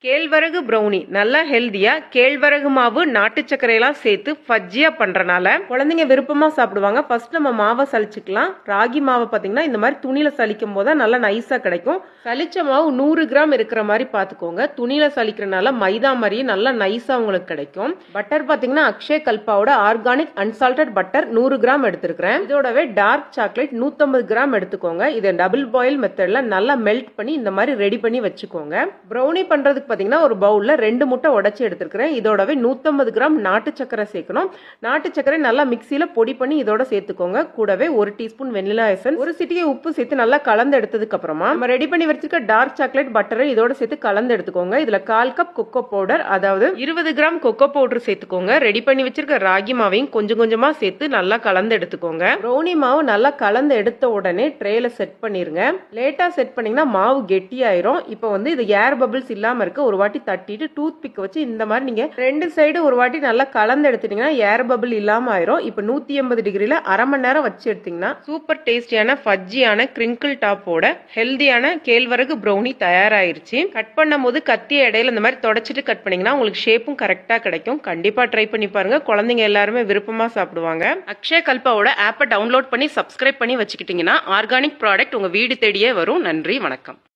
கேழ்வரகு ப்ரௌனி நல்லா ஹெல்தியா கேழ்வரகு மாவு நாட்டு சர்க்கரையெல்லாம் சேர்த்து ஃபஜ்ஜியா பண்றனால குழந்தைங்க விருப்பமா சாப்பிடுவாங்க. ஃபர்ஸ்ட் நம்ம மாவை சலிச்சுக்கலாம். ராகி மாவை பார்த்தீங்கன்னா இந்த மாதிரி துணியில சலிக்கும் போது நல்லா நைஸா கிடைக்கும். சலிச்ச மாவு 100 கிராம் இருக்கிற மாதிரி பார்த்துக்கோங்க. துணியில சலிக்கிறனால மைதா மாதிரி நல்லா நைஸா உங்களுக்கு கிடைக்கும். பட்டர் பார்த்தீங்கன்னா அக்ஷய கல்பாவோட ஆர்கானிக் அன்சால்டட் பட்டர் 100 கிராம் எடுத்துருக்கிறேன். இதோடவே டார்க் சாக்லேட் 150 கிராம் எடுத்துக்கோங்க. இதை டபுள் பாயில் மெத்தட்ல நல்லா மெல்ட் பண்ணி இந்த மாதிரி ரெடி பண்ணி வச்சுக்கோங்க. ப்ரௌனி பண்றதுக்கு பார்த்தீங்கன்னா ஒரு பவுல்ல 2 முட்டை உடைச்சி எடுத்துருக்கிறேன். இதோடவே 150 கிராம் நாட்டு சக்கரை சேர்க்கணும். நாட்டு சக்கரை நல்லா மிக்சியில பொடி பண்ணி இதோட சேர்த்துக்கோங்க. கூடவே 1 டீஸ்பூன் வெனிலா எசன்ஸ், ஒரு சிட்டிகை உப்பு சேர்த்து நல்லா கலந்து எடுத்ததுக்கு அப்புறமா நம்ம ரெடி பண்ணி வச்சிருக்க டார்க் சாக்லேட் பட்டரை இதோட சேர்த்து கலந்து எடுத்துக்கோங்க. இதுல 1/4 கப் கொக்கோ பவுடர், அதாவது 20 கிராம் கொக்கோ பவுடர் சேர்த்துக்கோங்க. ரெடி பண்ணி வச்சிருக்க ராகி மாவையும் கொஞ்சம் கொஞ்சமா சேர்த்து நல்லா கலந்து எடுத்துக்கோங்க. ப்ரௌனி மாவு நல்லா கலந்து எடுத்த உடனே ட்ரேல செட் பண்ணிருங்க. லேட்டா செட் பண்ணீங்கன்னா மாவு கெட்டியாயிரும். இப்போ இது ஏர் பபிள்ஸ் இல்லாம இருக்க ஒரு வாட்டி தட்டிட்டு டூத் பிக் வச்சு இந்த மாதிரி நீங்க 2 சைடு ஒரு வாட்டி நல்லா கலந்து எடுத்துட்டீங்கன்னா ஏர் பபிள் இல்லாம ஆயிரும். இப்போ 180 டிகிரில அரை மணி நேரம் வச்சு எடுத்தீங்கன்னா சூப்பர் டேஸ்டியான ஃபஜ்ஜியான கிரிங்கிள் டாப்போட ஹெல்தியான கேழ்வரகு ப்ரௌனி தயாராயிருச்சு. கட் பண்ணும் போது கத்திய இடையில இந்த மாதிரி தொடச்சிட்டு கட் பண்ணீங்கன்னா உங்களுக்கு ஷேப்பும் கரெக்டா கிடைக்கும். கண்டிப்பா ட்ரை பண்ணி பாருங்க. குழந்தைங்க எல்லாருமே விருப்பமா சாப்பிடுவாங்க. அக்ஷய கல்பாவோட ஆப்பை டவுன்லோட் பண்ணி சப்ஸ்கிரைப் பண்ணி வச்சுக்கிட்டீங்கன்னா ஆர்கானிக் ப்ராடக்ட் உங்க வீடு தேடியே வரும். நன்றி, வணக்கம்.